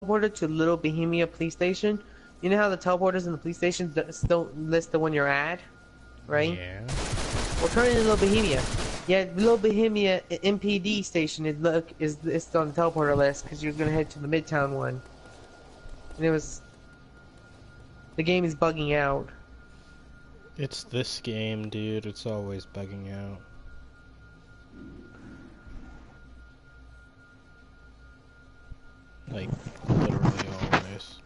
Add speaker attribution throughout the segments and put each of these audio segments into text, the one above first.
Speaker 1: teleported to Little Bohemia police station. You know how the teleporters in the police station still list the one you're at, right?
Speaker 2: Yeah.
Speaker 1: Well, turn into Little Bohemia. Yeah, Little Bohemia MPD station is still on the teleporter list because you're gonna head to the Midtown one. And the game is bugging out.
Speaker 2: It's this game, dude. It's always bugging out. Like, literally always.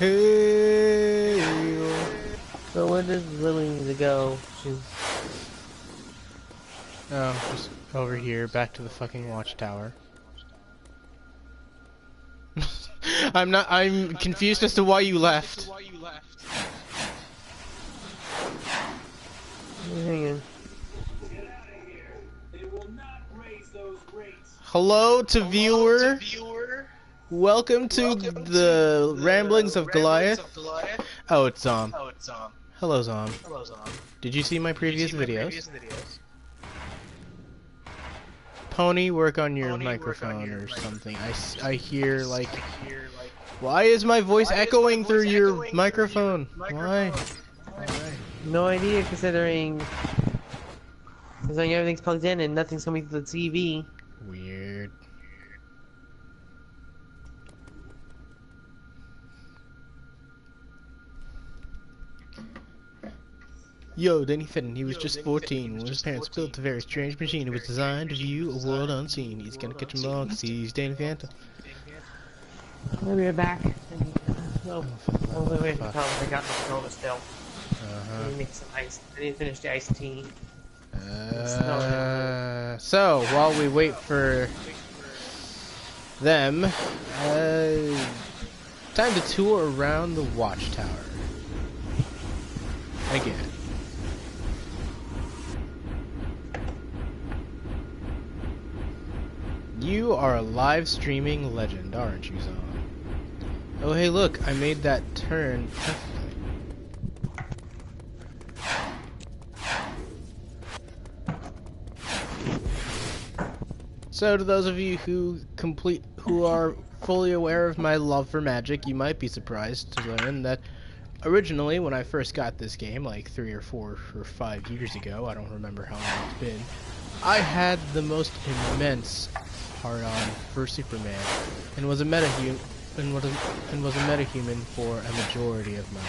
Speaker 2: Hey.
Speaker 1: So where does Lily need to go?
Speaker 2: Oh, just over here, back to the fucking watchtower. I'm confused as to why you left.
Speaker 1: Hang on.
Speaker 2: Hello to viewer. Welcome to the ramblings of Goliath. Oh, it's Zom. Hello, Zom. Did you see my previous videos? Pony, work on your microphone or something. I hear like... Why is my voice echoing through your microphone? Why?
Speaker 1: No idea, considering everything's plugged in and nothing's coming to the TV.
Speaker 2: Weird. Yo, Danny Fenton, he was just 14 when his parents built a very strange machine. It was designed to view a world unseen. He's gonna catch them all because he's Danny Phantom.
Speaker 1: We'll be right back. Oh, wait, I got the controller still. I need to make some ice. I need to finish the iced tea.
Speaker 2: So, while we wait for them, time to tour around the watchtower. Again. You are a live streaming legend, aren't you, Zon? Oh, hey, look, I made that turn perfectly. So, to those of you who are fully aware of my love for magic, you might be surprised to learn that originally, when I first got this game, like 3 or 4 or 5 years ago, I don't remember how long it's been, I had the most immense hard-on for Superman, and was a metahuman for a majority of my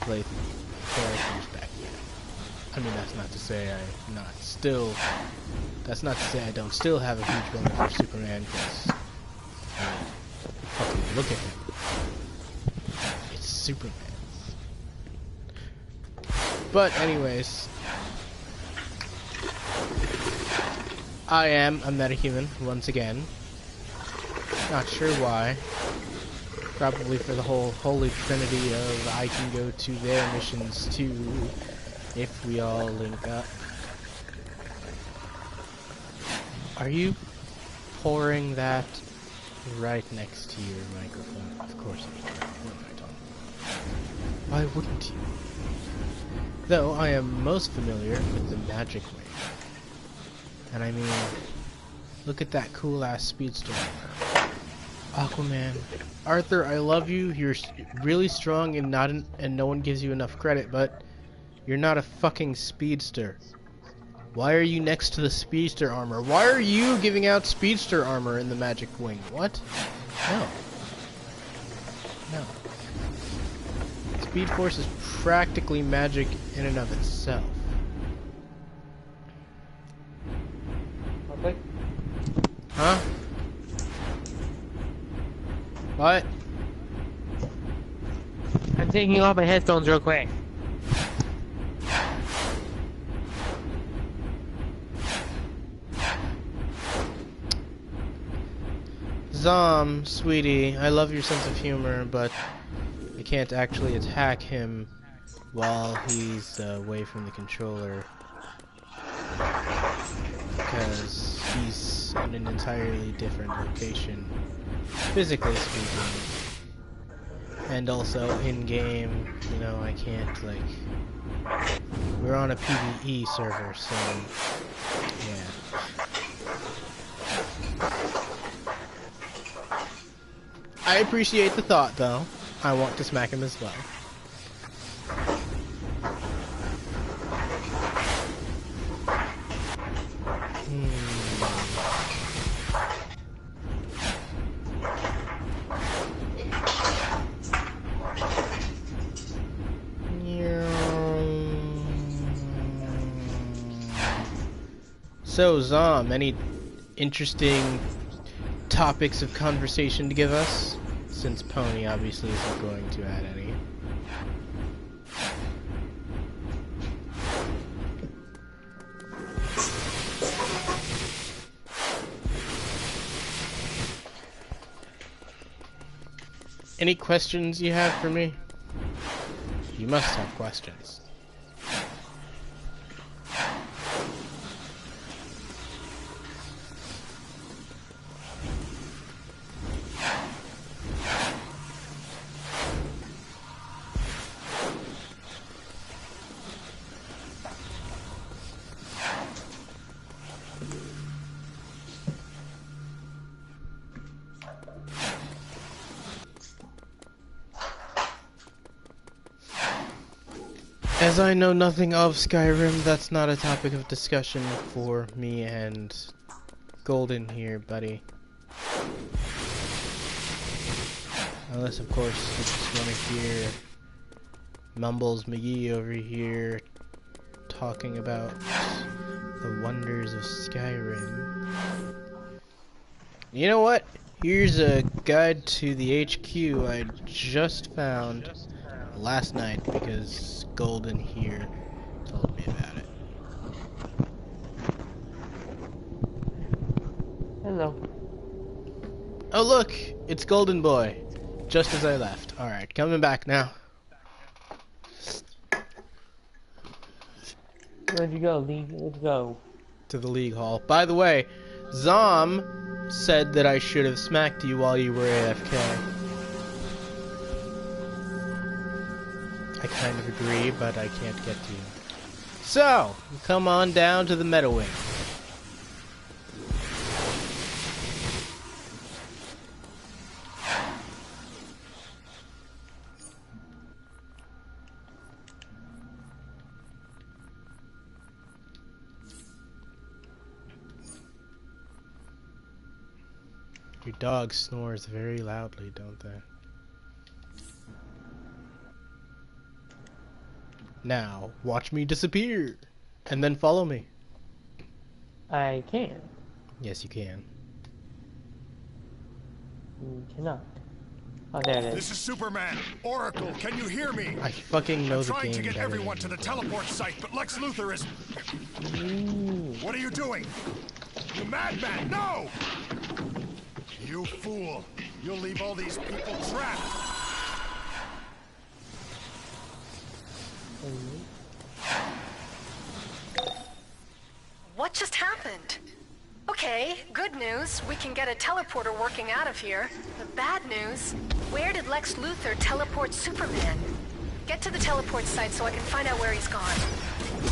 Speaker 2: playthrough characters back then. I mean, that's not to say I don't still have a huge boner for Superman, because fucking look at him. It's Superman. But anyways, I am a metahuman once again. Not sure why. Probably for the whole holy trinity of I can go to their missions too, if we all link up. Are you pouring that right next to your microphone? Of course you are. What am I talking about? Why wouldn't you? Though I am most familiar with the magic wing. And I mean, look at that cool ass speedster. Aquaman. Arthur, I love you. You're really strong and no one gives you enough credit, but you're not a fucking speedster. Why are you next to the speedster armor? Why are you giving out speedster armor in the magic wing? What? No. No. Speed Force is practically magic in and of itself.
Speaker 1: Okay.
Speaker 2: Huh? What?
Speaker 1: I'm taking off my headphones real quick.
Speaker 2: Zom, sweetie, I love your sense of humor, but I can't actually attack him while he's away from the controller. on an entirely different location, physically speaking. And also in-game, you know, I can't, like... We're on a PvE server, so... Yeah. I appreciate the thought, though. I want to smack him as well. So, Zom, any interesting topics of conversation to give us? Since Pony obviously isn't going to add any. Any questions you have for me? You must have questions. As I know nothing of Skyrim, that's not a topic of discussion for me and Golden here, buddy. Unless, of course, you just want to hear Mumbles McGee over here talking about the wonders of Skyrim. You know what? Here's a guide to the HQ I just found last night because Golden here told me about it.
Speaker 1: Hello.
Speaker 2: Oh look, it's Golden Boy. Just as I left. Alright, coming back now.
Speaker 1: Where'd you go, Lee? Let's go.
Speaker 2: To the League Hall. By the way, Zom said that I should have smacked you while you were AFK. I kind of agree, but I can't get to you. So, come on down to the Meta Wing. Your dog snores very loudly, don't they? Now, watch me disappear, and then follow me.
Speaker 1: I can.
Speaker 2: Yes, you can.
Speaker 1: You cannot. Oh, there it is.
Speaker 3: This is Superman. Oracle, can you hear me?
Speaker 2: I fucking know the game.
Speaker 3: I'm trying to get
Speaker 2: better
Speaker 3: everyone to
Speaker 2: than
Speaker 3: the
Speaker 2: you.
Speaker 3: teleport site, but Lex Luthor is... What are you doing? You madman, no! You fool. You'll leave all these people trapped.
Speaker 4: What just happened? Okay, good news, we can get a teleporter working out of here. The bad news, where did Lex Luthor teleport Superman? Get to the teleport site so I can find out where he's gone.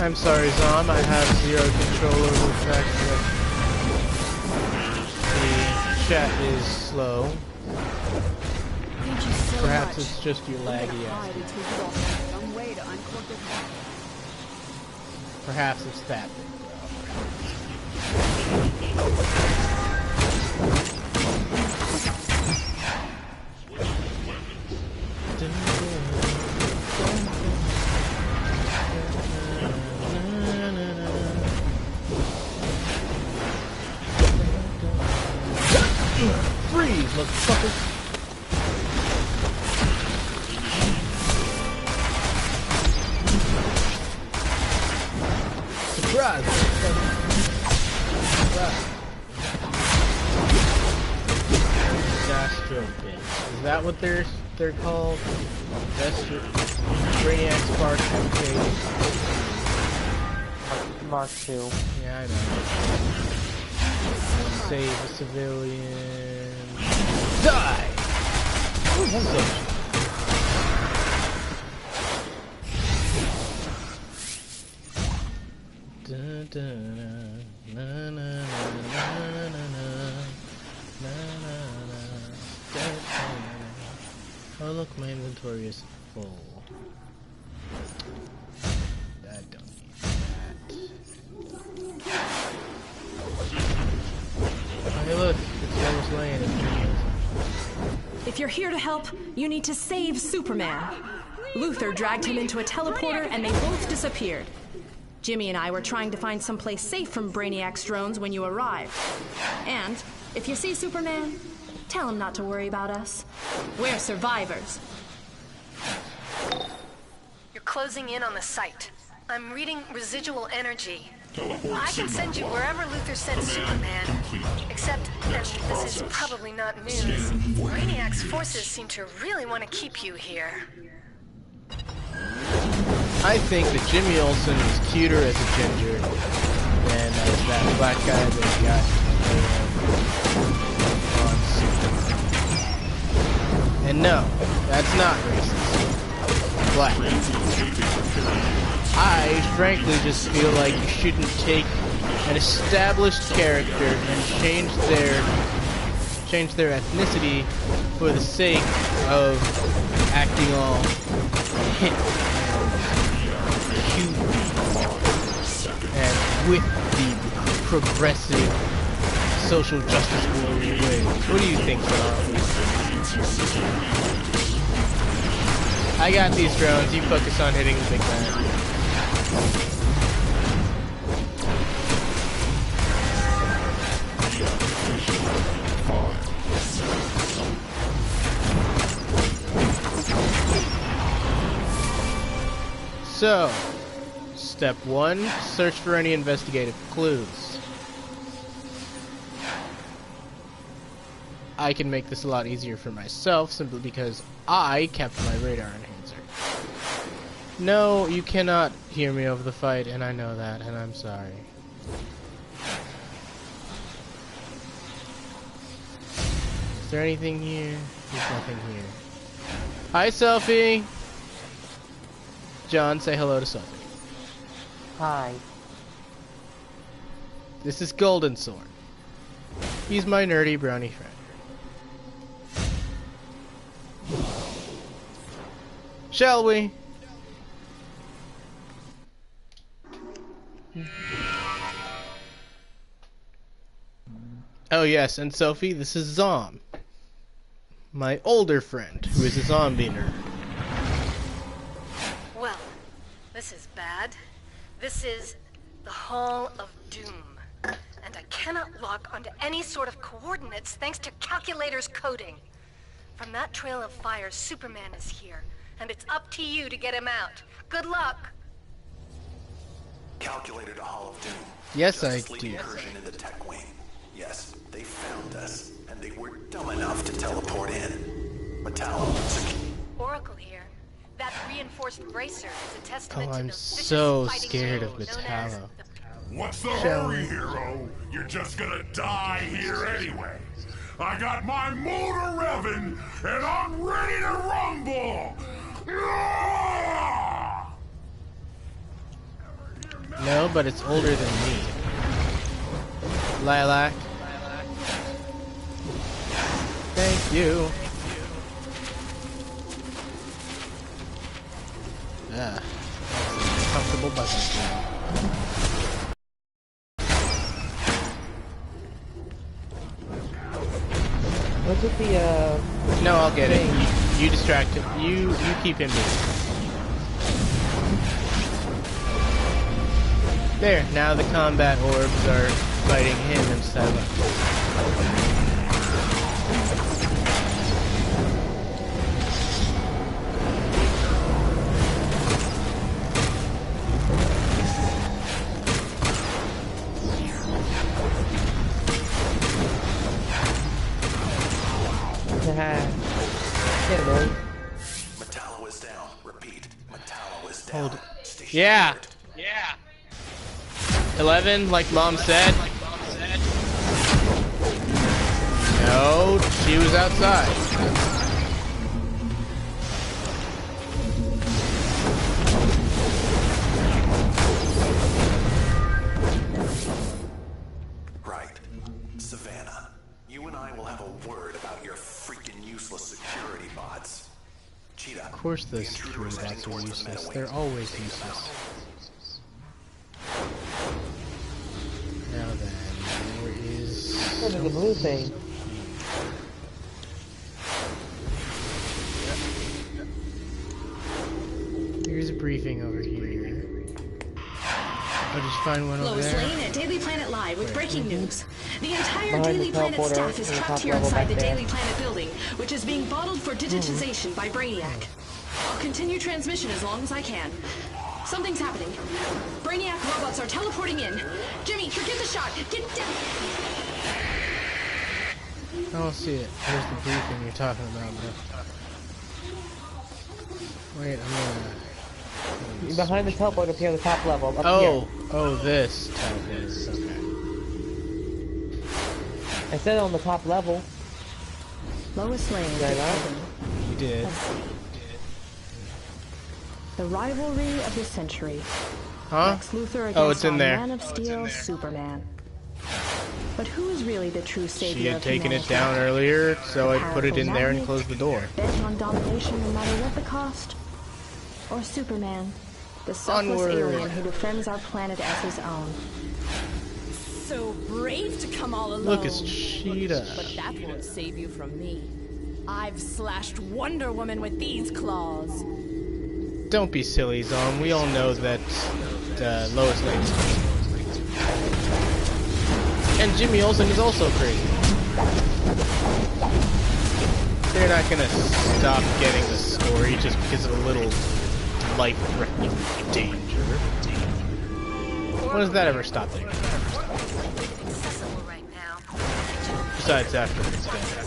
Speaker 2: I'm sorry, Zom. I have zero control over the fact that the chat is slow. Perhaps it's just your laggy ass. Perhaps it's that. Freeze, motherfucker! Surprise! Surprise! Gastro bits. Is that what they're called? Gastro Brainiac Spark MK.
Speaker 1: Mark 2.
Speaker 2: Yeah, I know. Save a civilian. Die! Dun, dun, na, na, na, na, na, na, na, na, na, na. Oh look, my inventory is full. I don't need that. Hey look, it's Lois Lane.
Speaker 5: If you're here to help, you need to save Superman. Luthor dragged him into a teleporter and they both disappeared. Jimmy and I were trying to find someplace safe from Brainiac's drones when you arrived. And if you see Superman, tell him not to worry about us. We're survivors.
Speaker 4: You're closing in on the site. I'm reading residual energy. I can send you wherever Luthor sent Superman. Except, and this is probably not news, Brainiac's forces seem to really want to keep you here.
Speaker 2: I think that Jimmy Olsen was cuter as a ginger than as that black guy that got on Superman. And no, that's not racist. Black. I frankly just feel like you shouldn't take an established character and change their ethnicity for the sake of acting all hip and cute and with the progressive social justice warrior way. What do you think, Charles? I got these drones. You focus on hitting the big man. So, step 1, search for any investigative clues. I can make this a lot easier for myself simply because I kept my radar enhancer. No, you cannot hear me over the fight, and I know that, and I'm sorry. Is there anything here? There's nothing here. Hi, Selfie! John, say hello to Selfie.
Speaker 1: Hi.
Speaker 2: This is Golden Sword. He's my nerdy brownie friend. Shall we? Oh yes, and Sophie, this is Zom. My older friend, who is a zombie nerd.
Speaker 4: Well, this is bad. This is the Hall of Doom. And I cannot log onto any sort of coordinates thanks to Calculator's coding. From that trail of fire, Superman is here. And it's up to you to get him out. Good luck!
Speaker 3: Calculated a Hall of Doom.
Speaker 2: Yes, I
Speaker 3: Just
Speaker 2: do.
Speaker 3: incursion in the tech wing. Yes, they found us, and they were dumb enough to teleport in. Metallo.
Speaker 4: Oracle here. That reinforced bracer is a testament
Speaker 2: Oh,
Speaker 4: to
Speaker 2: I'm
Speaker 4: the vicious
Speaker 2: so
Speaker 4: fighting
Speaker 2: scared
Speaker 4: mode
Speaker 2: of
Speaker 4: known as
Speaker 2: Metallo.
Speaker 4: the
Speaker 6: What's the
Speaker 2: Shall
Speaker 6: hurry,
Speaker 2: we?
Speaker 6: hero? You're just gonna die here anyway. I got my motor revving, and I'm ready to rumble!
Speaker 2: No, but it's older than me. Lilac. Thank you. Ah, that's a comfortable button.
Speaker 1: What's with the,
Speaker 2: No, I'll get it. You distract him. You keep him busy. There, now the combat orbs are fighting him instead of us.
Speaker 3: Metallo is down. Repeat. Metallo is down.
Speaker 2: Hold.
Speaker 3: Station
Speaker 2: Yeah.
Speaker 3: alert.
Speaker 2: Yeah. 11, like Mom said. No, she was outside.
Speaker 7: Right. Savannah, you and I will have a word about your freaking useless security bots. Cheetah.
Speaker 2: Of course those security bots are useless. They're always useless. Now then, where is...
Speaker 1: Look at the blue thing.
Speaker 2: Here's a briefing over here. Oh, did you find one over
Speaker 5: Lois
Speaker 2: there?
Speaker 5: Lane at Daily Planet Live with breaking news. The entire
Speaker 1: Behind the
Speaker 5: Daily Planet
Speaker 1: teleporter
Speaker 5: staff is
Speaker 1: in the
Speaker 5: trapped
Speaker 1: top
Speaker 5: here
Speaker 1: level
Speaker 5: inside
Speaker 1: back
Speaker 5: the
Speaker 1: there.
Speaker 5: Daily Planet building, which is being bottled for digitization by Brainiac. I'll continue transmission as long as I can. Something's happening. Brainiac robots are teleporting in. Jimmy, forget the shot. Get down.
Speaker 2: I don't see it. Here's the briefing you're talking about, bro. Wait, I'm gonna...
Speaker 1: Behind the teleporter up here on the top level. Up
Speaker 2: Oh,
Speaker 1: here.
Speaker 2: oh, this teleporter. Okay.
Speaker 1: I said on the top level.
Speaker 5: Lois Lane.
Speaker 1: Did I not?
Speaker 2: You did.
Speaker 5: The rivalry of the century.
Speaker 2: Huh?
Speaker 5: Lex Luthor against
Speaker 2: Oh, it's in there.
Speaker 5: Man of Steel, Superman. But who is really the true savior
Speaker 2: She had
Speaker 5: of
Speaker 2: taken it
Speaker 5: humanity?
Speaker 2: down earlier, so I put it in there and
Speaker 5: Powerful
Speaker 2: closed the door.
Speaker 5: bent on domination no matter what the cost? Or Superman, the selfless
Speaker 2: Onward.
Speaker 5: alien who defends our planet as his own?
Speaker 8: So brave to come all alone.
Speaker 2: Look, it's Cheetah.
Speaker 8: But that won't save you from me. I've slashed Wonder Woman with these claws.
Speaker 2: Don't be silly, Zom. We all know that Lois Lane's crazy. And Jimmy Olsen is also crazy. They're not gonna stop getting the story just because of a little life-threatening danger. When does that ever stop them?
Speaker 4: Accessible right now.
Speaker 2: Besides after it's dead.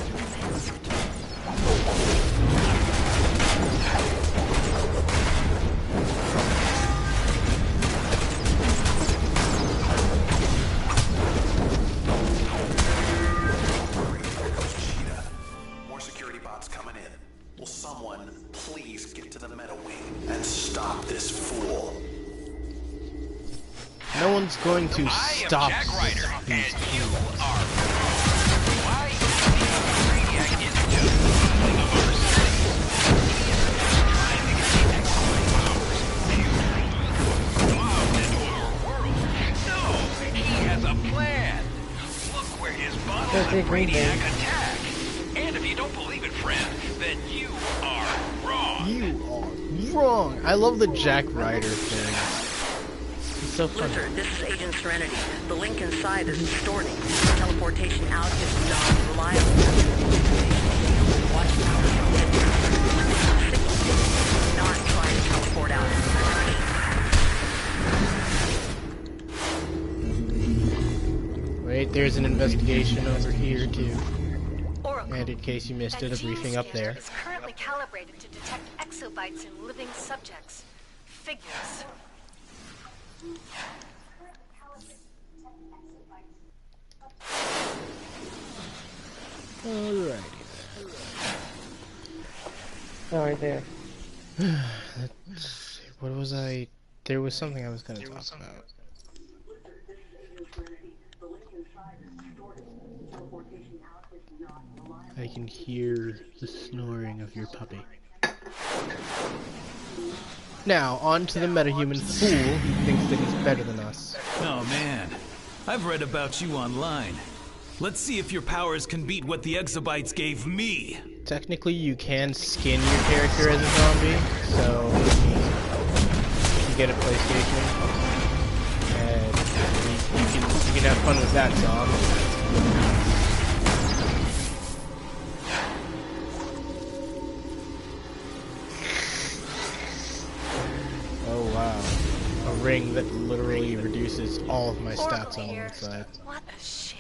Speaker 7: Cheetah. More security bots coming in. Will someone please get to the meta wing and stop this fool?
Speaker 2: No one's going to stop
Speaker 9: Jack Ryder,
Speaker 2: these
Speaker 9: and you
Speaker 2: humans.
Speaker 9: are why Brainiac is just of our city. He is trying to get the exploit powers out into our world. No, he has a plan. Look where his bottles
Speaker 1: That's
Speaker 9: of
Speaker 1: a green
Speaker 9: Brainiac
Speaker 1: thing.
Speaker 9: attack. And if you don't believe it, friend, then you are wrong.
Speaker 2: You are wrong. I love the Jack Ryder thing. It's so funny.
Speaker 10: Luther, this is Agent Serenity. The link inside is distorting. Teleportation out is not reliable. Watch power from it. Not try to teleport out.
Speaker 2: Wait, there's an investigation over here too.
Speaker 4: Oracle.
Speaker 2: And in case you missed it, a
Speaker 4: That
Speaker 2: briefing up there.
Speaker 4: is currently calibrated to detect exobytes in living subjects. Figures.
Speaker 2: Alrighty
Speaker 1: Oh, right there.
Speaker 2: then. Let's see, what was I... There was something I was going to talk about. I can hear the snoring of your puppy. Now, on to the metahuman fool who thinks that he's better than us.
Speaker 11: Oh man, I've read about you online. Let's see if your powers can beat what the exabytes gave me.
Speaker 2: Technically, you can skin your character as a zombie, so you get a PlayStation, and you can have fun with that, Zom. Oh wow, a ring that literally reduces all of my stats on one side.
Speaker 4: What a shame.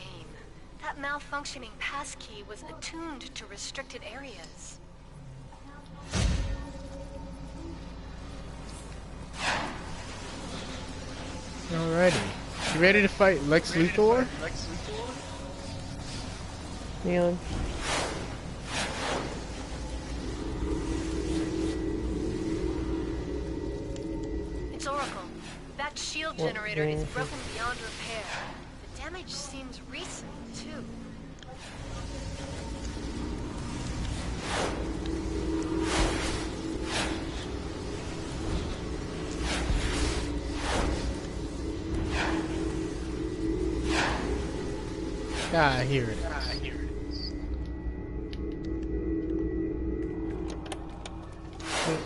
Speaker 4: That malfunctioning passkey was attuned to restricted areas.
Speaker 2: Alrighty, you ready to fight Lex Luthor?
Speaker 1: Neon.
Speaker 4: It's Oracle. That shield generator is broken beyond repair. The damage seems recent, too.
Speaker 2: Ah, here it is.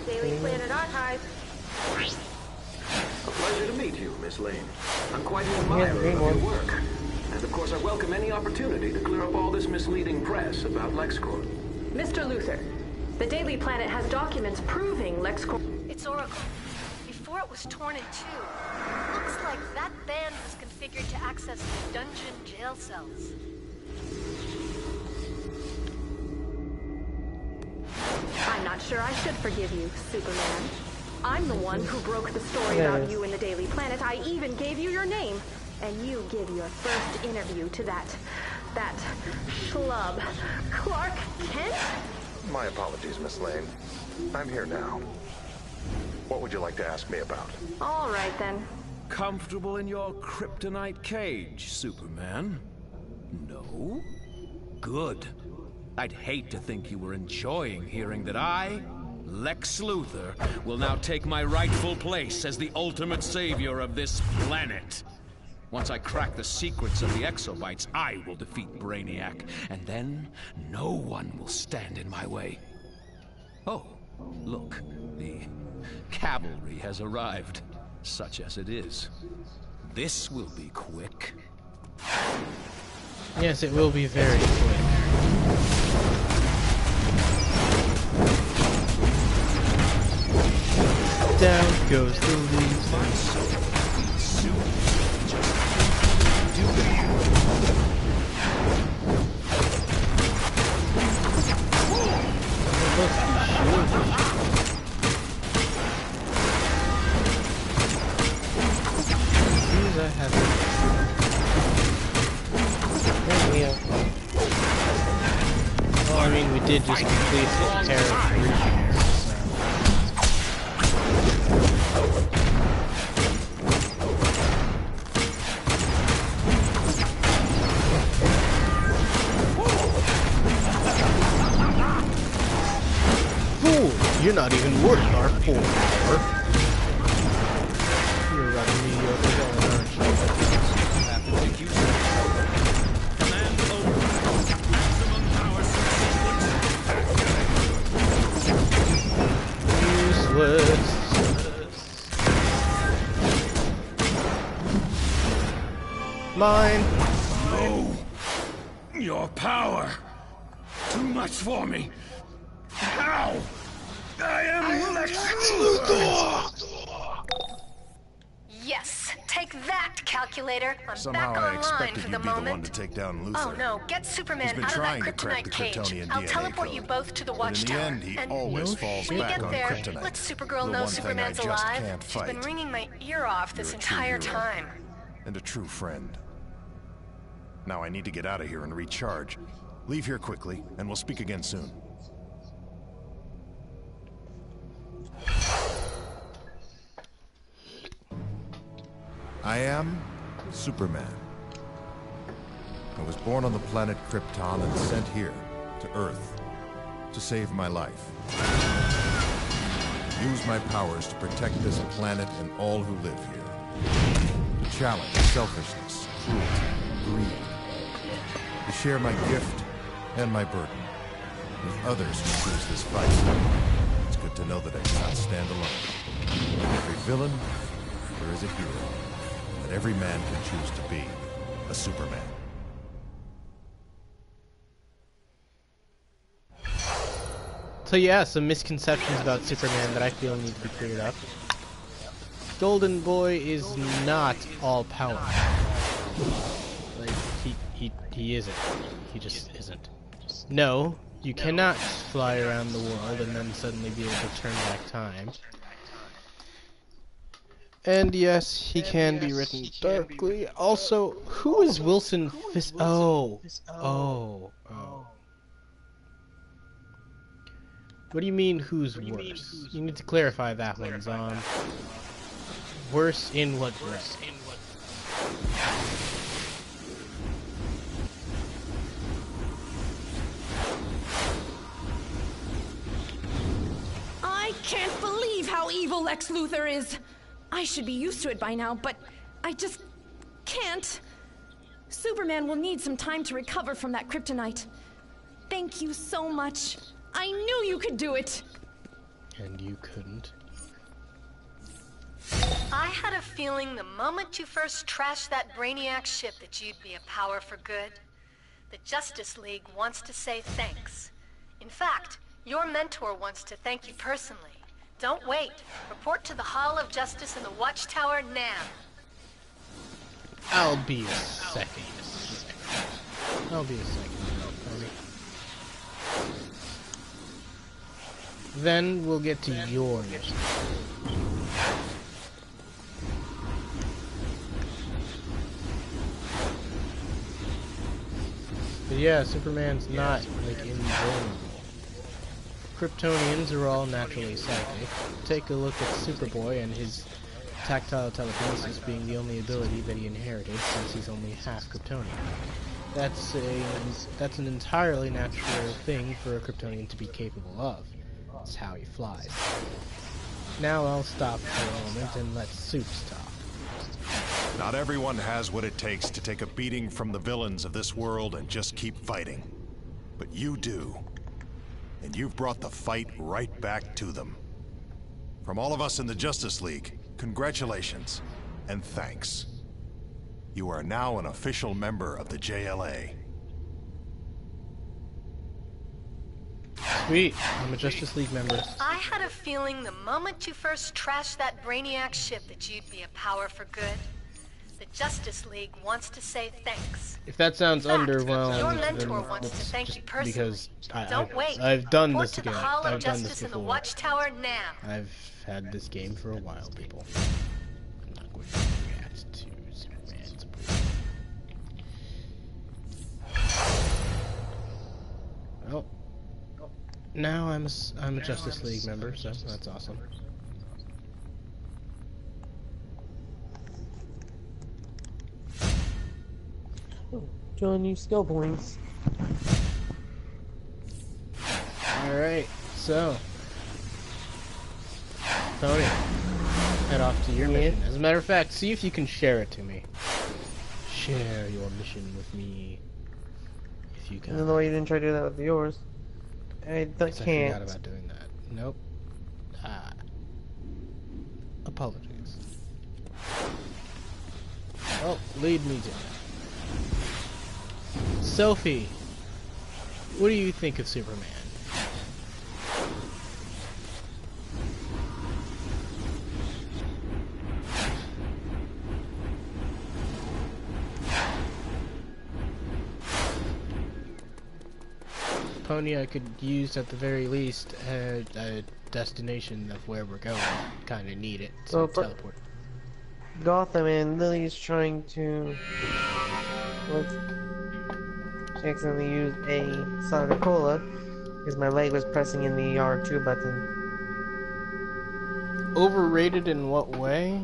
Speaker 10: Daily Planet Archive.
Speaker 12: A pleasure to meet you, Miss Lane. I'm quite an admirer of your work. And of course I welcome any opportunity to clear up all this misleading press about LexCorp.
Speaker 5: Mr. Luther, the Daily Planet has documents proving LexCorp.
Speaker 4: It's Oracle. Before it was torn in two, it looks like that band was configured to access the dungeon jail cells.
Speaker 5: I'm not sure I should forgive you, Superman. I'm the one who broke the story about you in the Daily Planet. I even gave you your name. And you give your first interview to that schlub, Clark Kent?
Speaker 13: My apologies, Miss Lane. I'm here now. What would you like to ask me about?
Speaker 5: All right, then.
Speaker 12: Comfortable in your kryptonite cage, Superman? No? Good. I'd hate to think you were enjoying hearing that I, Lex Luthor, will now take my rightful place as the ultimate savior of this planet. Once I crack the secrets of the exobites, I will defeat Brainiac, and then no one will stand in my way. Oh, look, the cavalry has arrived, such as it is. This will be quick.
Speaker 2: Yes, it will be very quick. Down goes the leaves. I have well, I mean, we did just complete the terror region, Fool! You're not even worth our full power. You're running mediocre going, aren't you?
Speaker 11: Command over. Maximum power
Speaker 2: Useless. Mine.
Speaker 6: No. Your power. Too much for me. How? I am Lex Luthor.
Speaker 4: Yes, take that, calculator. I'm
Speaker 3: Somehow
Speaker 4: back
Speaker 3: I
Speaker 4: online
Speaker 3: expected
Speaker 4: for
Speaker 3: you'd
Speaker 4: the
Speaker 3: be the one
Speaker 4: moment.
Speaker 3: to take down Luthor.
Speaker 4: Oh no, get Superman
Speaker 3: He's been
Speaker 4: out of that
Speaker 3: trying to crack
Speaker 4: kryptonite
Speaker 3: the
Speaker 4: cage.
Speaker 3: Kryptonian
Speaker 4: I'll
Speaker 3: DNA
Speaker 4: teleport
Speaker 3: code.
Speaker 4: you both to the
Speaker 3: But in the
Speaker 4: watchtower.
Speaker 3: end, he
Speaker 4: And
Speaker 3: always falls
Speaker 4: when you
Speaker 3: back
Speaker 4: get
Speaker 3: on
Speaker 4: there,
Speaker 3: kryptonite.
Speaker 4: let Supergirl
Speaker 3: The
Speaker 4: know
Speaker 3: one thing I
Speaker 4: Superman's
Speaker 3: just
Speaker 4: alive.
Speaker 3: can't
Speaker 4: She's been
Speaker 3: fight.
Speaker 4: wringing my ear off this
Speaker 3: You're a true
Speaker 4: entire
Speaker 3: hero.
Speaker 4: time.
Speaker 3: And a true friend. Now I need to get out of here and recharge. Leave here quickly, and we'll speak again soon. I am Superman. I was born on the planet Krypton and sent here, to Earth, to save my life. Use my powers to protect this planet and all who live here. To challenge selfishness, cruelty, greed. To share my gift and my burden with others who choose this fight. It's good to know that I cannot stand alone. Like every villain, there is a hero. That every man can choose to be a Superman.
Speaker 2: So yeah, some misconceptions about Superman that I feel need to be cleared up. Golden Boy is not all power. Like he isn't. He just isn't. No, you cannot fly around the world and then suddenly be able to turn back time. And yes, he can be written darkly. Also, who is Wilson Fisk? Oh. What do you mean, who's worse? You need to clarify that one, Zon. Worse in what way?
Speaker 5: I can't believe how evil Lex Luthor is. I should be used to it by now, but I just can't. Superman will need some time to recover from that kryptonite. Thank you so much. I knew you could do it.
Speaker 2: And you couldn't.
Speaker 4: I had a feeling the moment you first trashed that Brainiac ship that you'd be a power for good. The Justice League wants to say thanks. In fact, your mentor wants to thank you personally. Don't wait. Report to the Hall of Justice in the Watchtower now.
Speaker 2: I'll be a second. I'll be a second. Then we'll get to your mission. But yeah, Superman's not, like, invulnerable. Kryptonians are all naturally psychic. Take a look at Superboy and his tactile telekinesis being the only ability that he inherited since he's only half Kryptonian. That's an entirely natural thing for a Kryptonian to be capable of. That's how he flies. Now I'll stop for a moment and let Supes talk.
Speaker 3: Not everyone has what it takes to take a beating from the villains of this world and just keep fighting. But you do. And you've brought the fight right back to them. From all of us in the Justice League, congratulations and thanks. You are now an official member of the JLA.
Speaker 2: Sweet, I'm a Justice League member.
Speaker 4: I had a feeling the moment you first trashed that Brainiac ship that you'd be a power for good. The Justice League wants to say thanks.
Speaker 2: If that sounds underwhelming,
Speaker 4: your mentor wants to thank you personally.
Speaker 2: Because
Speaker 4: Don't wait.
Speaker 2: I've done
Speaker 4: Report
Speaker 2: this
Speaker 4: to the
Speaker 2: again.
Speaker 4: Hall of
Speaker 2: I've done
Speaker 4: Justice
Speaker 2: this
Speaker 4: in the
Speaker 2: before.
Speaker 4: Watchtower now.
Speaker 2: I've had this game for a while, people. I'm not going to react to Superman's Oh. Now I'm a Justice League member, so that's awesome.
Speaker 1: Join new skill points.
Speaker 2: Alright, so Tony, head off to your mission. As a matter of fact, see if you can share it to me. Share your mission with me. If you can.
Speaker 1: I don't know why you didn't try to do that with yours. I can't.
Speaker 2: I forgot about doing that. Nope. Apologies. Oh, lead me to it. Sophie, what do you think of Superman? Pony, I could use at the very least a destination of where we're going. Kind of need it, so teleport.
Speaker 1: Gotham and Lily's trying to she accidentally used a Sonic Cola because my leg was pressing in the R2 button.
Speaker 2: Overrated in what way?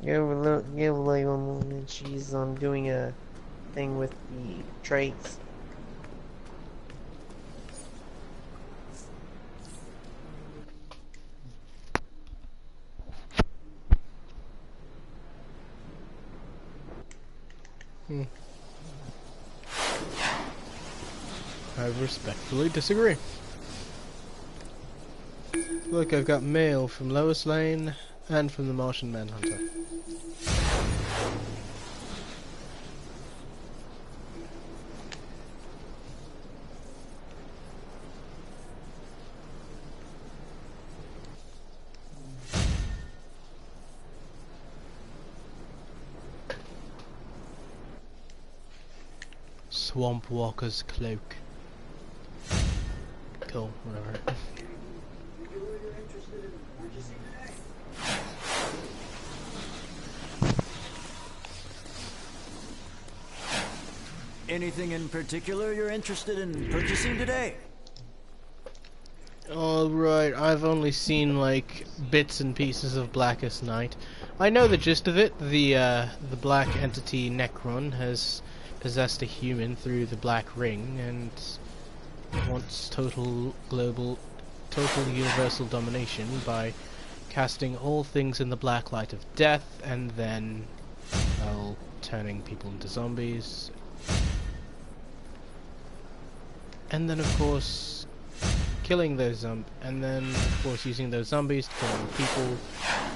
Speaker 1: Give Lily one moment. She's doing a thing with the traits.
Speaker 2: I respectfully disagree. Look, I've got mail from Lois Lane and from the Martian Manhunter. Swamp Walker's cloak. Cool, whatever.
Speaker 14: Anything in particular you're interested in purchasing today?
Speaker 2: Alright, I've only seen, like, bits and pieces of Blackest Night. I know the gist of it. The black entity Necron has possessed a human through the Black Ring and wants total universal domination by casting all things in the black light of death and then, well, turning people into zombies. And then, of course, killing those and then, of course, using those zombies to kill more people,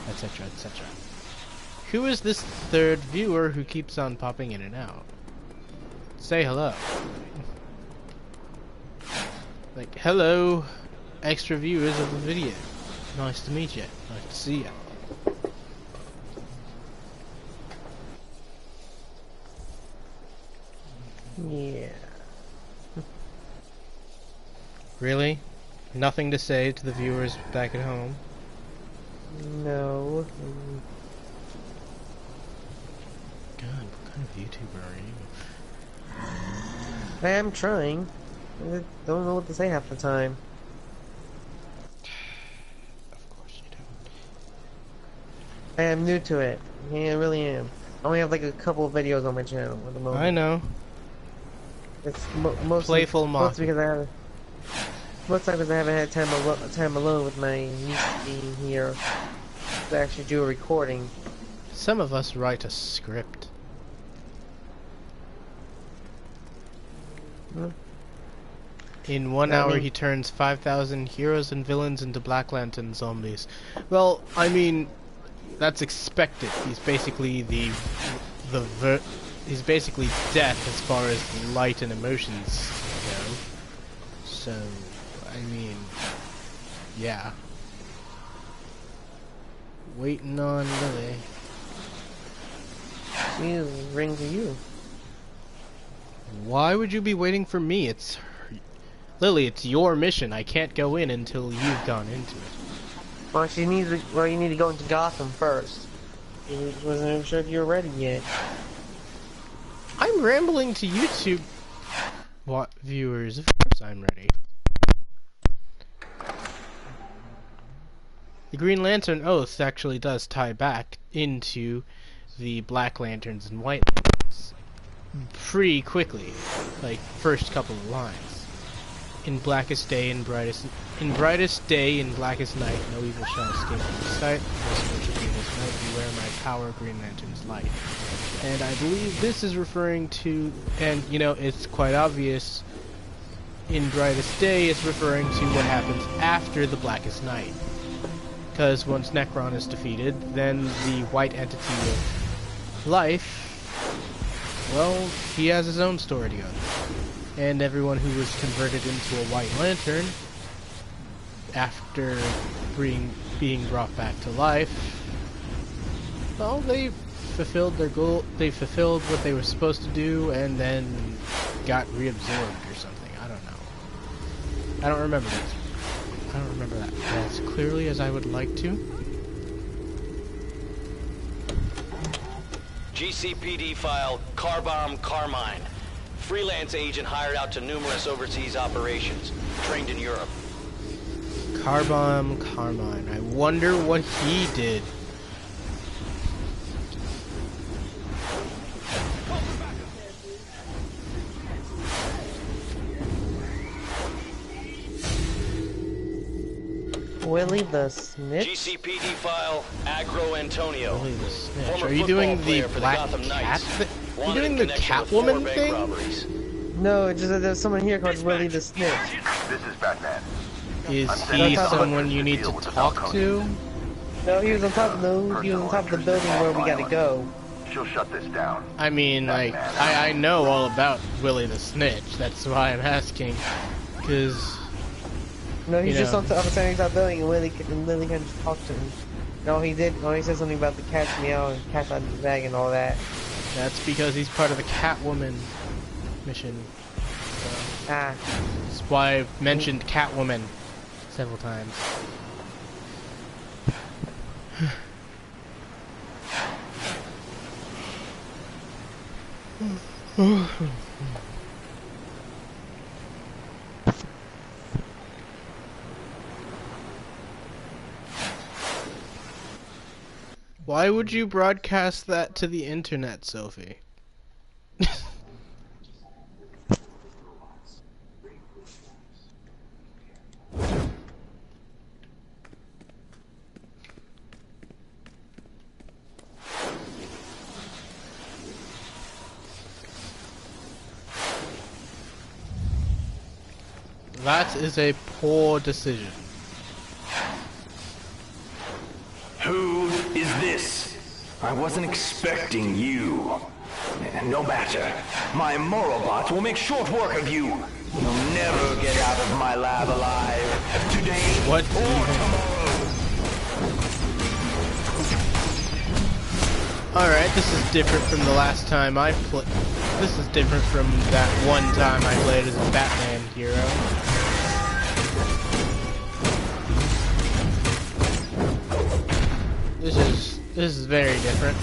Speaker 2: etc., etc. Who is this third viewer who keeps on popping in and out? Say hello. Like, hello, extra viewers of the video. Nice to meet you. Nice to see you.
Speaker 1: Yeah.
Speaker 2: Really? Nothing to say to the viewers back at home?
Speaker 1: No.
Speaker 2: God, what kind of YouTuber are you?
Speaker 1: I am trying. I don't know what to say half the time.
Speaker 2: Of course you don't.
Speaker 1: I am new to it. Yeah, I really am. I only have like a couple of videos on my channel at the moment.
Speaker 2: I know.
Speaker 1: It's mostly
Speaker 2: playful
Speaker 1: mostly because I have most times I haven't had time alone with my niece being here to actually do a recording.
Speaker 2: Some of us write a script.
Speaker 1: Hmm?
Speaker 2: In 1 hour, he turns 5,000 heroes and villains into Black Lantern zombies. Well, I mean, that's expected. He's basically he's basically death as far as light and emotions go. So, I mean, yeah. Waiting on Lily.
Speaker 1: She's ring to you.
Speaker 2: Why would you be waiting for me? It's Lily, it's your mission. I can't go in until you've gone into it.
Speaker 1: Well, you need to go into Gotham first. I wasn't even sure if you were ready yet.
Speaker 2: I'm rambling to YouTube. What viewers? Of course I'm ready. The Green Lantern Oath actually does tie back into the Black Lanterns and White Lanterns pretty quickly, like first couple of lines. In blackest day, in brightest day, in blackest night, no evil shall escape my sight. This night, beware my power, Green Lantern's light. And I believe this is referring to, and you know, it's quite obvious. In brightest day, it's referring to what happens after the blackest night. Because once Necron is defeated, then the white entity of life, well, he has his own story to go through. And everyone who was converted into a White Lantern, after being brought back to life, well, they fulfilled their goal, they fulfilled what they were supposed to do, and then got reabsorbed or something. I don't know. I don't remember this. I don't remember that as clearly as I would like to.
Speaker 15: GCPD file Car Bomb Carmine. Freelance agent hired out to numerous overseas operations. Trained in Europe.
Speaker 2: Carbomb Carmine. I wonder what he did.
Speaker 1: Willie the Snitch?
Speaker 15: GCPD file Agro Antonio.
Speaker 2: Willie the Snitch.
Speaker 15: Former
Speaker 2: Are you doing the
Speaker 15: football player
Speaker 2: Black
Speaker 15: for the Gotham
Speaker 2: Cat
Speaker 15: Knights.
Speaker 2: thing? Are you
Speaker 15: Wanted
Speaker 2: doing
Speaker 15: in
Speaker 2: the
Speaker 15: connection with 4
Speaker 2: Catwoman
Speaker 15: bank
Speaker 2: thing?
Speaker 15: robberies.
Speaker 1: No, it's just that there's someone here called Willie the Snitch.
Speaker 13: This is Batman.
Speaker 2: Is he someone you need to talk to?
Speaker 1: No, he was on top of the building where we gotta go.
Speaker 13: She'll shut this down.
Speaker 2: I mean, like, I know all about Willie the Snitch. That's why I'm asking. Because,
Speaker 1: No, he's just on top of the top building, and Lily can just talk to him. No, he said something about the cat's meow and cat's out of the bag and all that.
Speaker 2: that's because he's part of the Catwoman mission. So, that's why I've mentioned Catwoman several times. Why would you broadcast that to the internet, Sophie? That is a poor decision.
Speaker 16: Who is this? I wasn't expecting you. No matter. My moral bots will make short work of you. You'll never get out of my lab alive. Today or tomorrow.
Speaker 2: Alright, this is different from the last time I played. This is different from that one time I played as a Batman hero. This is very different.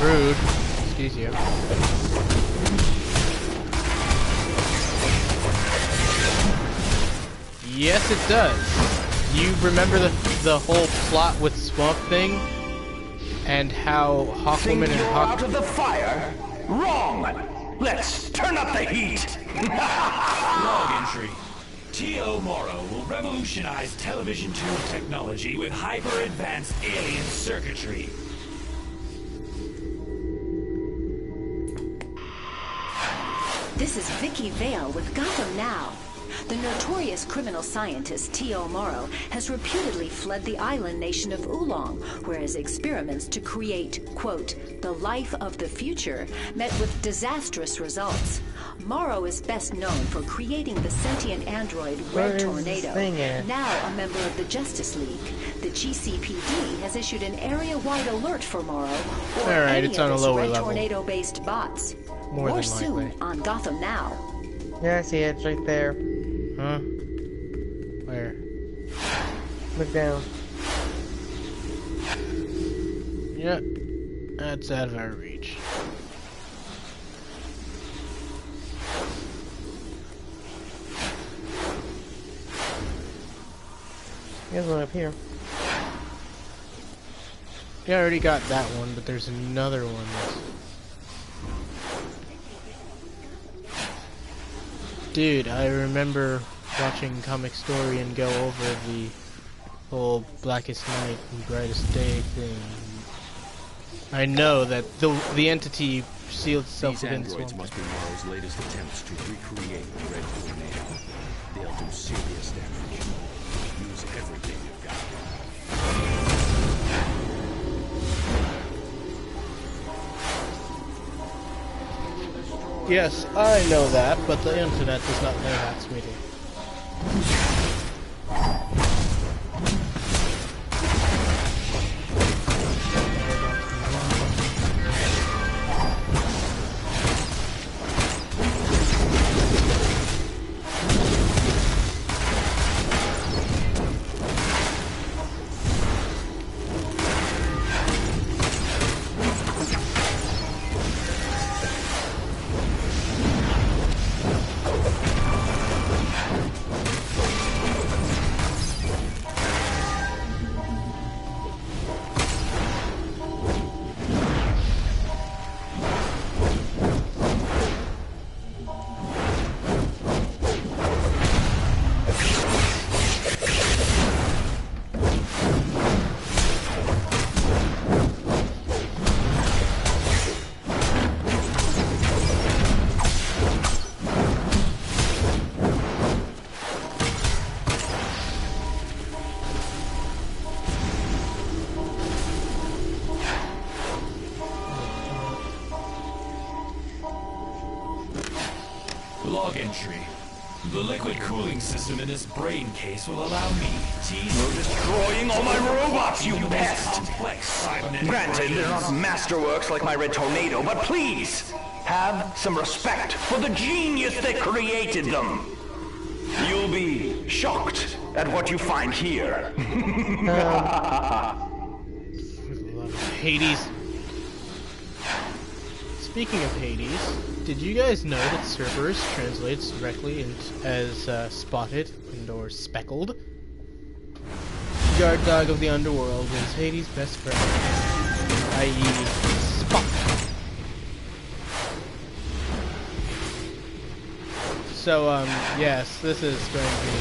Speaker 2: Rude. Excuse you. Yes, it does. You remember the whole plot with Swamp Thing? And how Hawkwoman
Speaker 16: Think
Speaker 2: and
Speaker 16: you're out of the fire? Wrong! Let's turn up the heat!
Speaker 6: Log entry. T.O. Morrow will revolutionize television tube technology with hyper-advanced alien circuitry.
Speaker 17: This is Vicky Vale with Gotham Now. The notorious criminal scientist T.O. Morrow has reputedly fled the island nation of Oolong, where his experiments to create, quote, the life of the future met with disastrous results. Morrow is best known for creating the sentient android Red Tornado, now a member of the Justice League. The GCPD has issued an area-wide alert for Morrow or
Speaker 2: Alright,
Speaker 17: any
Speaker 2: it's on
Speaker 17: of
Speaker 2: a
Speaker 17: its
Speaker 2: lower
Speaker 17: Red
Speaker 2: level.
Speaker 17: Tornado-based bots.
Speaker 2: More than
Speaker 17: soon
Speaker 2: likely.
Speaker 17: on Gotham Now.
Speaker 1: Yeah, I see it. It's right there.
Speaker 2: Huh? Where?
Speaker 1: Look down.
Speaker 2: Yep. That's out of our reach.
Speaker 1: There's one up here.
Speaker 2: Yeah, I already got that one, but there's another one that's... Dude, I remember watching Comic Story and go over the whole Blackest Night and Brightest Day thing. I know that the entity sealed itself
Speaker 12: These
Speaker 2: within
Speaker 12: androids
Speaker 2: Swamp.
Speaker 12: must be Morrow's latest attempts to recreate the Red Tornado. They'll do serious damage. Use everything you've got.
Speaker 2: Yes, I know that, but the internet does not know that, sweetie.
Speaker 6: Log entry. The liquid cooling system in this brain case will allow me,
Speaker 16: You're destroying all my robots, you pest! Granted, they're not masterworks like my Red Tornado, but please, have some respect for the genius that created them! You'll be shocked at what you find here.
Speaker 2: Hades. Speaking of Hades, did you guys know that Cerberus translates directly as spotted and or speckled? Guard dog of the underworld is Hades' best friend, i.e. Spot. So, yes, this is going to be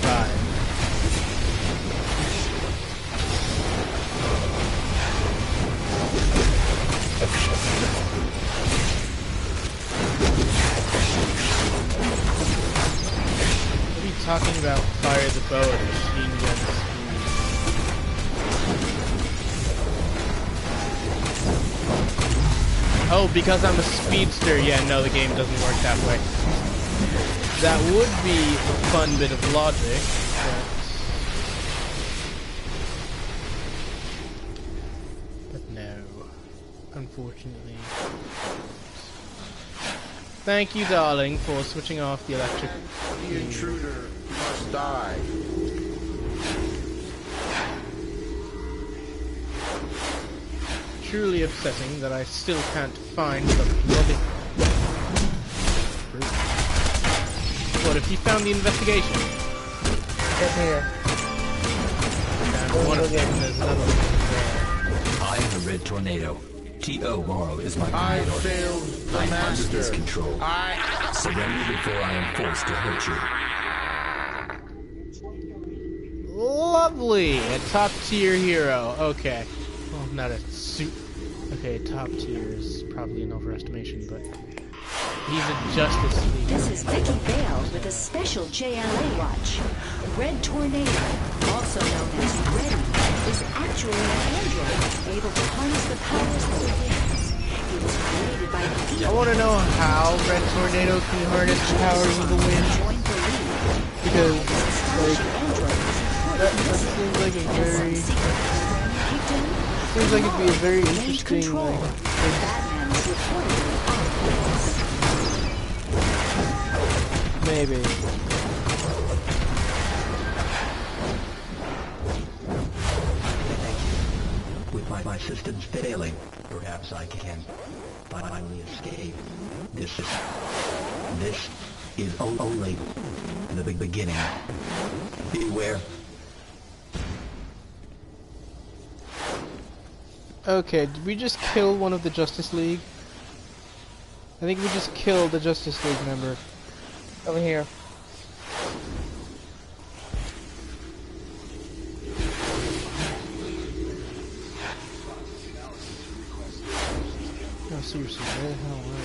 Speaker 2: fine. What are you talking about? Fire the bow and machine gun speed. Oh, because I'm a speedster. Yeah, no, the game doesn't work that way. That would be a fun bit of logic, but no, unfortunately. Thank you, darling, for switching off the electric.
Speaker 6: The intruder must die.
Speaker 2: Truly upsetting that I still can't find the bloody... What, if you found the investigation?
Speaker 1: Get here.
Speaker 2: One of them, there's another one there.
Speaker 18: I am the Red Tornado. T.O. Morrow is my
Speaker 6: I
Speaker 18: command.
Speaker 6: failed the
Speaker 18: I'm
Speaker 6: master.
Speaker 18: under his control. Surrender before I am forced to hurt you.
Speaker 2: Lovely! A top tier hero. Okay. Well, not a suit. Okay, top tier is probably an overestimation, but he's a Justice League.
Speaker 17: This is Vicky Vale with a special JLA watch. Red Tornado, also known as Reddy, is actually an android able to harness the powers of the winds. He was created by the...
Speaker 2: I want to know how Red Tornado can harness the powers of the wind. Because, like, that seems like a very... Seems like it'd be a very interesting, like... Maybe.
Speaker 18: With my systems failing, perhaps I can finally escape. This is only the beginning. Beware.
Speaker 2: Okay, did we just kill one of the Justice League? I think we just killed the Justice League member.
Speaker 1: Over here.
Speaker 2: No, seriously, where the hell are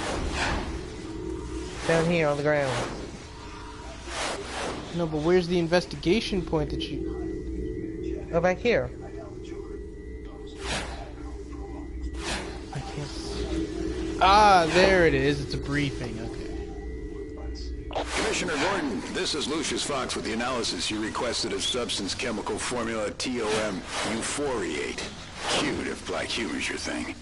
Speaker 2: you?
Speaker 1: Down here on the ground.
Speaker 2: No, but where's the investigation point that you...
Speaker 1: Oh, back here.
Speaker 2: I can't see. Ah, there it is. It's a briefing. Okay.
Speaker 19: Commissioner Gordon, this is Lucius Fox with the analysis you requested of substance chemical formula TOM euphoriate. Cute if black humor's your thing.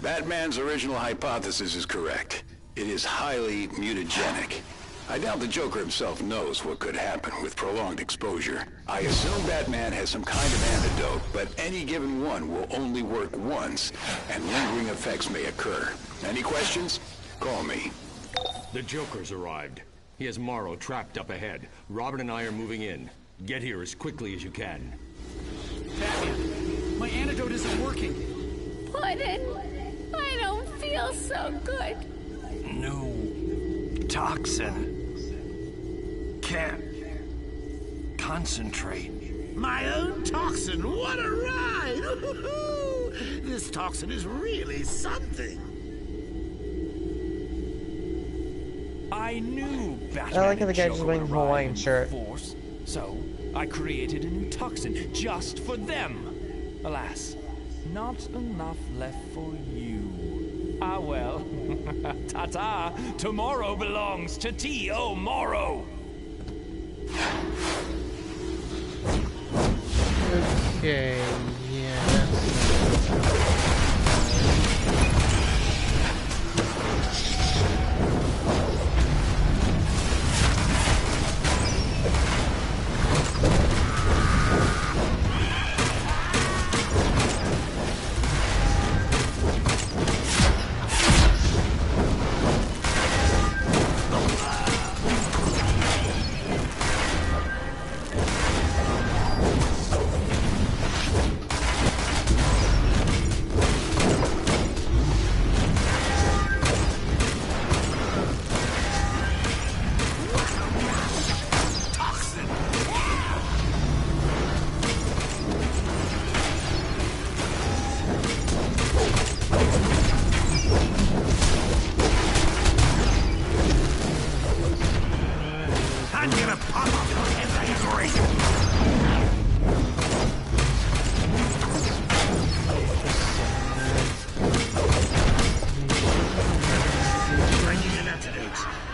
Speaker 19: Batman's original hypothesis is correct. It is highly mutagenic. I doubt the Joker himself knows what could happen with prolonged exposure. I assume Batman has some kind of antidote, but any given one will only work once, and lingering effects may occur. Any questions? Call me.
Speaker 20: The Joker's arrived. He has Morrow trapped up ahead. Robin and I are moving in. Get here as quickly as you can.
Speaker 21: Batman, my antidote isn't working.
Speaker 22: Puddin', I don't feel so good.
Speaker 16: New toxin. Can't concentrate.
Speaker 21: My own toxin, what a ride! This toxin is really something.
Speaker 23: I knew Batman
Speaker 1: I like how the
Speaker 23: and
Speaker 1: guy
Speaker 23: Joker
Speaker 1: just wearing a
Speaker 23: would
Speaker 1: Hawaiian
Speaker 23: arrive in
Speaker 1: shirt.
Speaker 23: force, so I created a new toxin just for them. Alas, not enough left for you. Ah well, ta-ta, tomorrow belongs to T.O. Morrow.
Speaker 2: Okay, yeah, that's...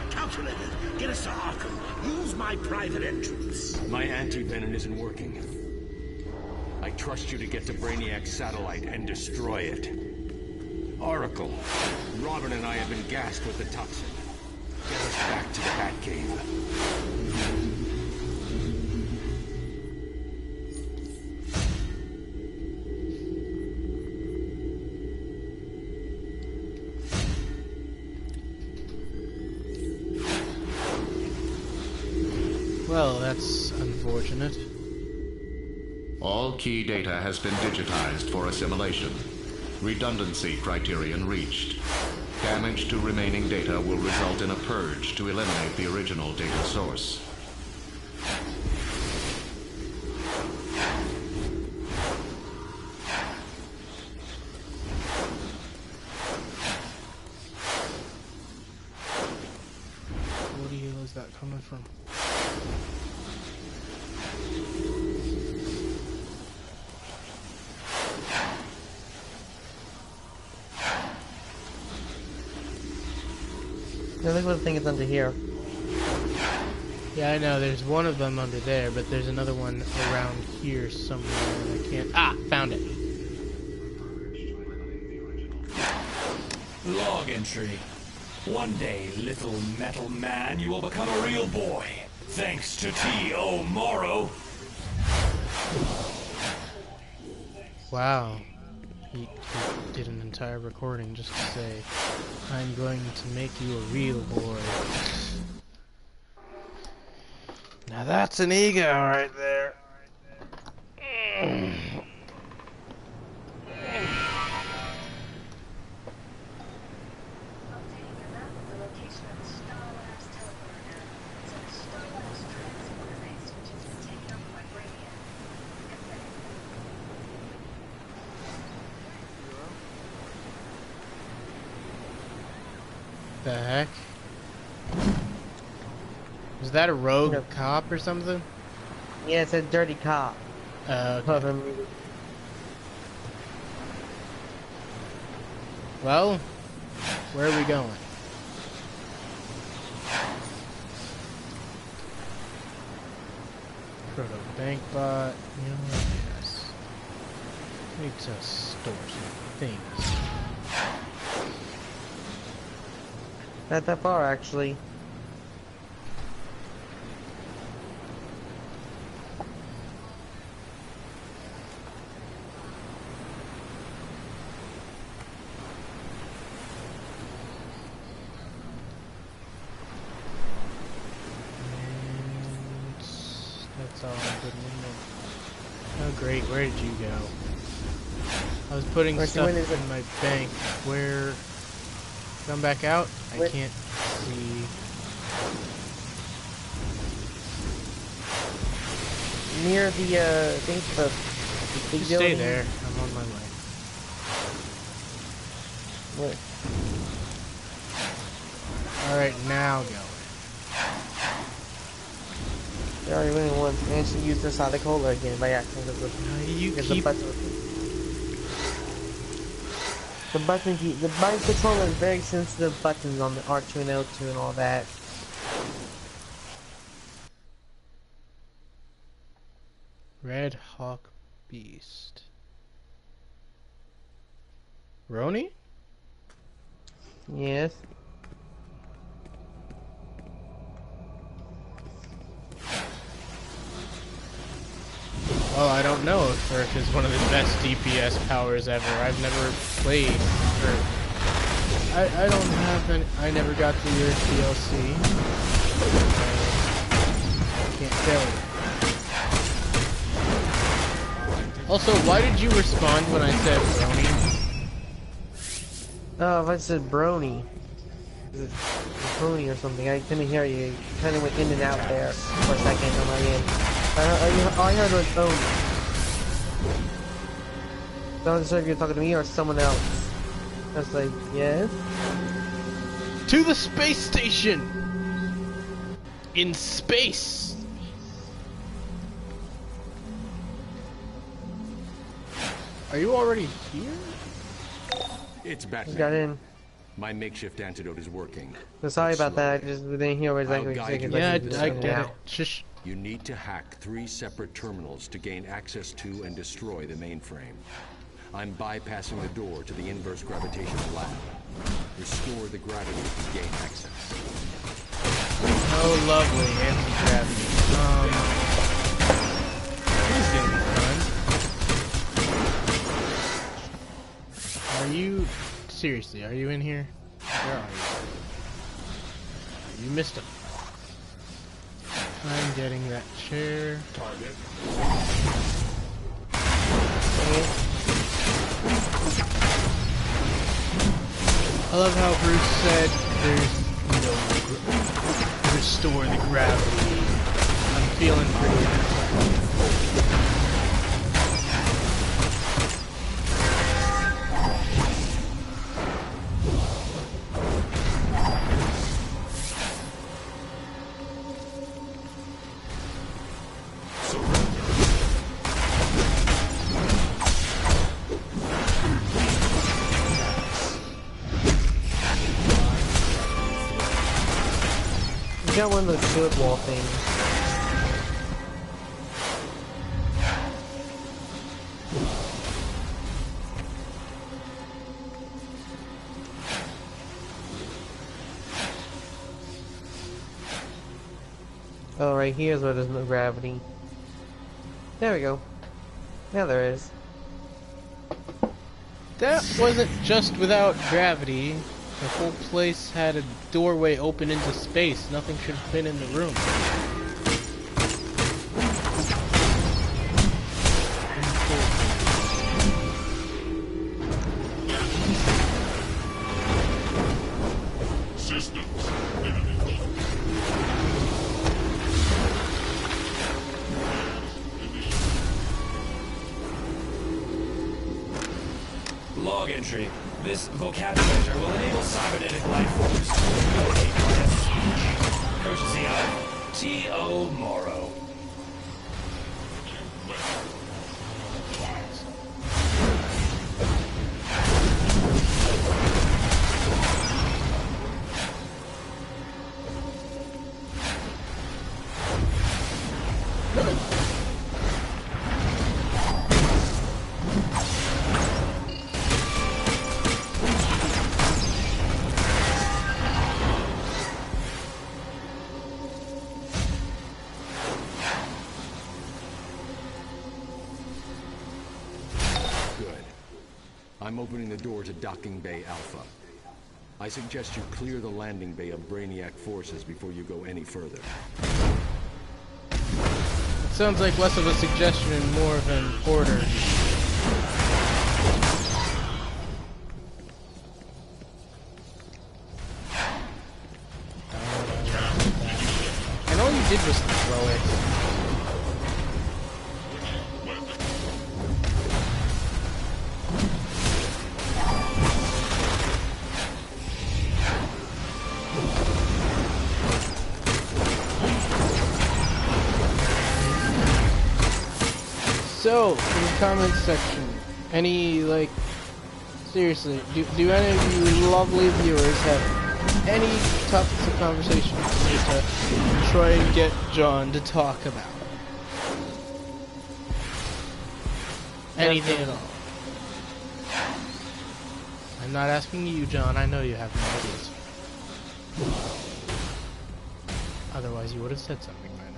Speaker 21: Calculated. Get us to Arkham. Use my private entrance.
Speaker 20: My anti-venom isn't working. I trust you to get to Brainiac's satellite and destroy it. Oracle, Robin and I have been gassed with the toxin. Get us back to the Batcave.
Speaker 2: Well, that's unfortunate.
Speaker 7: All key data has been digitized for assimilation. Redundancy criterion reached. Damage to remaining data will result in a purge to eliminate the original data source.
Speaker 2: What the hell is that coming from?
Speaker 1: I think what the thing is under here.
Speaker 2: Yeah, I know. There's one of them under there, but there's another one around here somewhere, and I can't... Ah! Found it.
Speaker 8: Log entry. One day, little metal man, you will become a real boy. Thanks to T.O. Morrow.
Speaker 2: Wow. He did an entire recording just to say, I'm going to make you a real boy. Now that's an ego right there. The heck? Was that a rogue cop or something?
Speaker 1: Yeah, it's a dirty cop.
Speaker 2: Okay. Well, where are we going? Proto bank bot. You know what? Yes. Need to store some things.
Speaker 1: Not that far, actually.
Speaker 2: And that's all I'm putting in there. Oh great, where did you go? I was putting stuff in my bank. Where... Come back out? I can't see.
Speaker 1: Near the, I think the big
Speaker 2: Just
Speaker 1: building.
Speaker 2: stay there. I'm on my way.
Speaker 1: What?
Speaker 2: Alright, now go.
Speaker 1: I already went in once. And she used the Sonic Cola again by accident. The button key, the mind controller is very sensitive buttons on the R2 and L2 and all that.
Speaker 2: Red Hawk Beast. Roni?
Speaker 1: Yes.
Speaker 2: Well, I don't know if Earth is one of the best DPS powers ever. I've never played Earth. I don't have any... I never got the Earth DLC. I can't tell you. Also, why did you respond when I said Brony?
Speaker 1: Oh, if I said Brony. Brony or something. I couldn't hear you. You kind of went in and out there for a second on my end. All I heard was Brony. So I wasn't sure if you were talking to me or someone else. I was like, yes?
Speaker 2: To the space station! In space! Are you already here?
Speaker 20: It's Batman.
Speaker 1: Just got in.
Speaker 20: My makeshift antidote is working.
Speaker 1: So sorry about that. I just didn't hear exactly what you said.
Speaker 2: Yeah, I get it. Shush.
Speaker 20: You need to hack 3 separate terminals to gain access to and destroy the mainframe. I'm bypassing the door to the inverse gravitational lab. Restore the gravity to gain access.
Speaker 2: Oh, lovely, anti-gravity. This is gonna be fun. Are you... Seriously, are you in here? Where are you? You missed him. I'm getting that chair.
Speaker 20: Target.
Speaker 2: I love how Bruce said there's no restore the gravity. I'm feeling pretty
Speaker 1: You got one of those shield wall things. Oh, right here's where there's no gravity. There we go. Now there is.
Speaker 2: That wasn't just without gravity. The whole place had a doorway open into space. Nothing should have been in the room.
Speaker 6: Systems.
Speaker 8: Log entry. This vocabulator will enable cybernetic life forms to communicate with us. Courtesy of T.O. Morrow.
Speaker 20: I'm opening the door to Docking Bay Alpha. I suggest you clear the landing bay of Brainiac forces before you go any further.
Speaker 2: It sounds like less of a suggestion and more of an order. And all you did was throw it. So, in the comments section, any, like, seriously, do any of you lovely viewers have any topics of conversation to try and get John to talk about? Anything at all? I'm not asking you, John, I know you have no ideas. Otherwise you would have said something right now.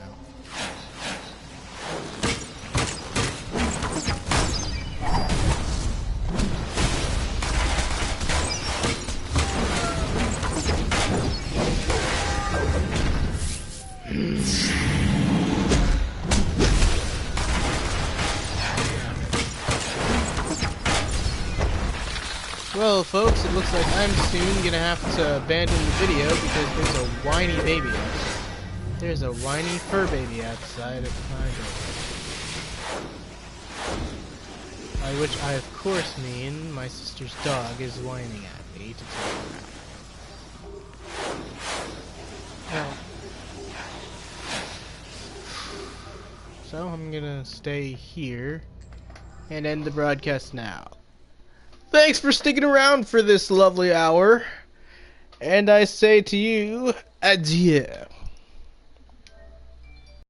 Speaker 2: Well, folks, it looks like I'm soon gonna have to abandon the video because there's a whiny baby outside. There's a whiny fur baby outside at my door. By which I, of course, mean my sister's dog is whining at me to take her out. So I'm gonna stay here and end the broadcast now. Thanks for sticking around for this lovely hour. And I say to you, adieu.